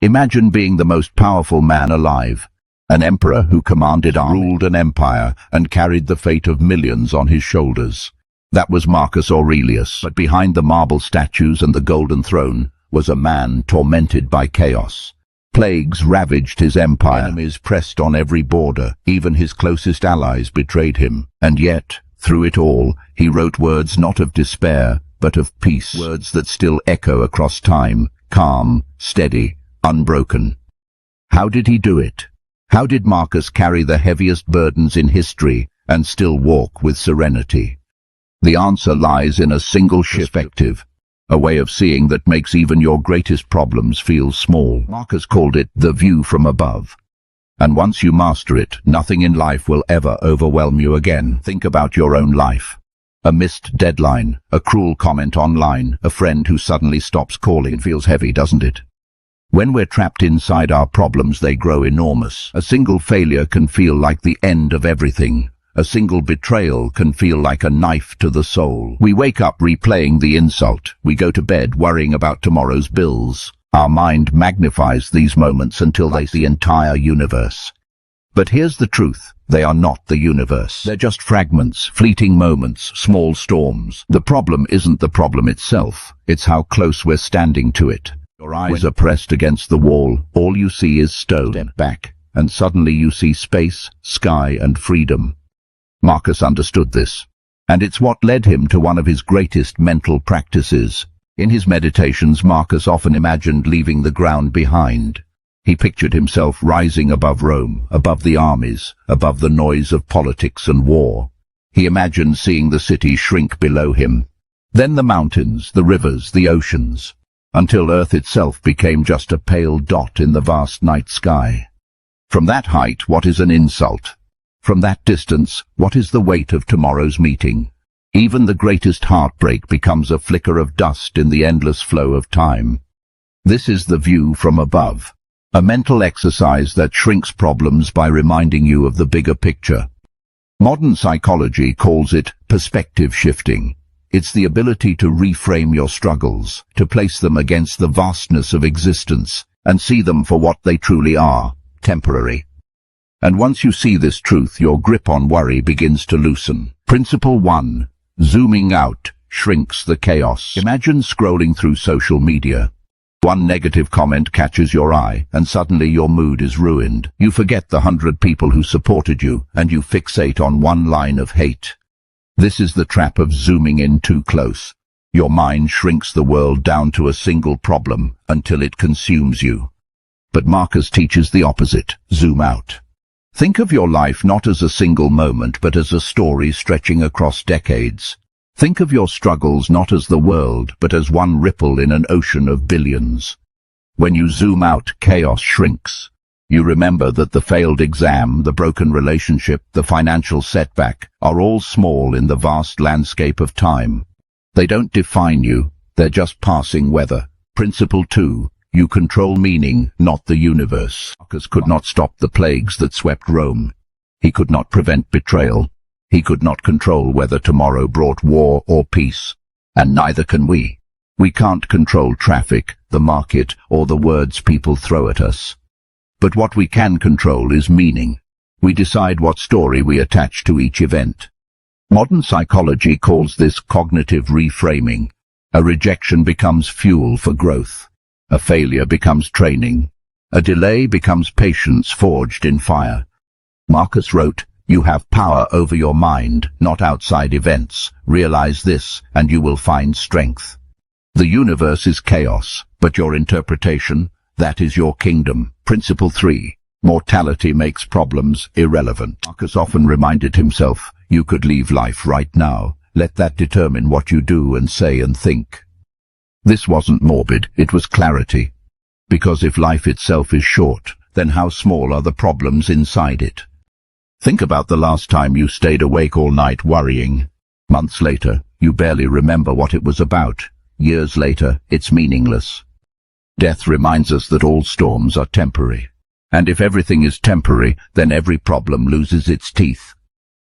Imagine being the most powerful man alive, an emperor who commanded armies, ruled an empire, and carried the fate of millions on his shoulders. That was Marcus Aurelius, but behind the marble statues and the golden throne was a man tormented by chaos. Plagues ravaged his empire, enemies pressed on every border, even his closest allies betrayed him. And yet, through it all, he wrote words not of despair, but of peace, words that still echo across time, calm, steady, unbroken. How did he do it? How did Marcus carry the heaviest burdens in history and still walk with serenity? The answer lies in a single perspective, a way of seeing that makes even your greatest problems feel small. Marcus called it the view from above. And once you master it, nothing in life will ever overwhelm you again. Think about your own life. A missed deadline, a cruel comment online, a friend who suddenly stops calling. It feels heavy, doesn't it? When we're trapped inside our problems, they grow enormous. A single failure can feel like the end of everything. A single betrayal can feel like a knife to the soul. We wake up replaying the insult. We go to bed worrying about tomorrow's bills. Our mind magnifies these moments until they see the entire universe. But here's the truth. They are not the universe. They're just fragments, fleeting moments, small storms. The problem isn't the problem itself. It's how close we're standing to it. Your eyes are pressed against the wall. All you see is stone. Step back, and suddenly you see space, sky, and freedom. Marcus understood this, and it's what led him to one of his greatest mental practices. In his meditations, Marcus often imagined leaving the ground behind. He pictured himself rising above Rome, above the armies, above the noise of politics and war. He imagined seeing the city shrink below him, then the mountains, the rivers, the oceans, until Earth itself became just a pale dot in the vast night sky. From that height, what is an insult? From that distance, what is the weight of tomorrow's meeting? Even the greatest heartbreak becomes a flicker of dust in the endless flow of time. This is the view from above, a mental exercise that shrinks problems by reminding you of the bigger picture. Modern psychology calls it perspective shifting. It's the ability to reframe your struggles, to place them against the vastness of existence, and see them for what they truly are, temporary. And once you see this truth, your grip on worry begins to loosen. Principle 1. Zooming out shrinks the chaos. Imagine scrolling through social media. One negative comment catches your eye, and suddenly your mood is ruined. You forget the 100 people who supported you, and you fixate on one line of hate. This is the trap of zooming in too close. Your mind shrinks the world down to a single problem until it consumes you. But Marcus teaches the opposite. Zoom out. Think of your life not as a single moment, but as a story stretching across decades. Think of your struggles not as the world, but as one ripple in an ocean of billions. When you zoom out, chaos shrinks. You remember that the failed exam, the broken relationship, the financial setback are all small in the vast landscape of time. They don't define you, they're just passing weather. Principle 2. You control meaning, not the universe. Marcus could not stop the plagues that swept Rome. He could not prevent betrayal. He could not control whether tomorrow brought war or peace. And neither can we. We can't control traffic, the market, or the words people throw at us. But what we can control is meaning. We decide what story we attach to each event. Modern psychology calls this cognitive reframing. A rejection becomes fuel for growth. A failure becomes training. A delay becomes patience forged in fire. Marcus wrote, "You have power over your mind, not outside events. Realize this, and you will find strength." The universe is chaos, but your interpretation, that is your kingdom. Principle 3. Mortality makes problems irrelevant. Marcus often reminded himself, you could leave life right now. Let that determine what you do and say and think. This wasn't morbid, it was clarity. Because if life itself is short, then how small are the problems inside it? Think about the last time you stayed awake all night worrying. Months later, you barely remember what it was about. Years later, it's meaningless. Death reminds us that all storms are temporary. And if everything is temporary, then every problem loses its teeth.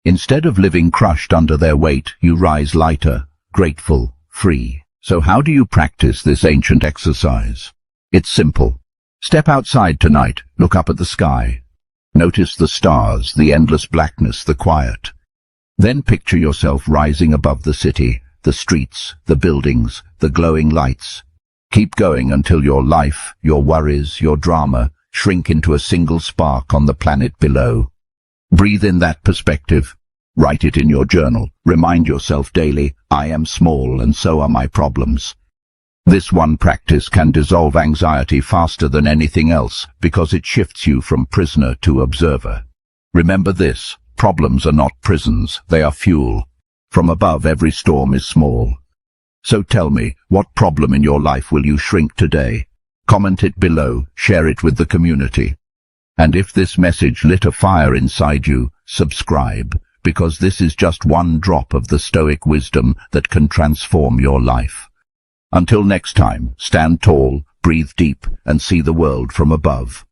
Instead of living crushed under their weight, you rise lighter, grateful, free. So how do you practice this ancient exercise? It's simple. Step outside tonight, look up at the sky. Notice the stars, the endless blackness, the quiet. Then picture yourself rising above the city, the streets, the buildings, the glowing lights. Keep going until your life, your worries, your drama shrink into a single spark on the planet below. Breathe in that perspective. Write it in your journal. Remind yourself daily, I am small and so are my problems. This one practice can dissolve anxiety faster than anything else because it shifts you from prisoner to observer. Remember this, problems are not prisons, they are fuel. From above, every storm is small. So tell me, what problem in your life will you shrink today? Comment it below, share it with the community. And if this message lit a fire inside you, subscribe, because this is just one drop of the Stoic wisdom that can transform your life. Until next time, stand tall, breathe deep, and see the world from above.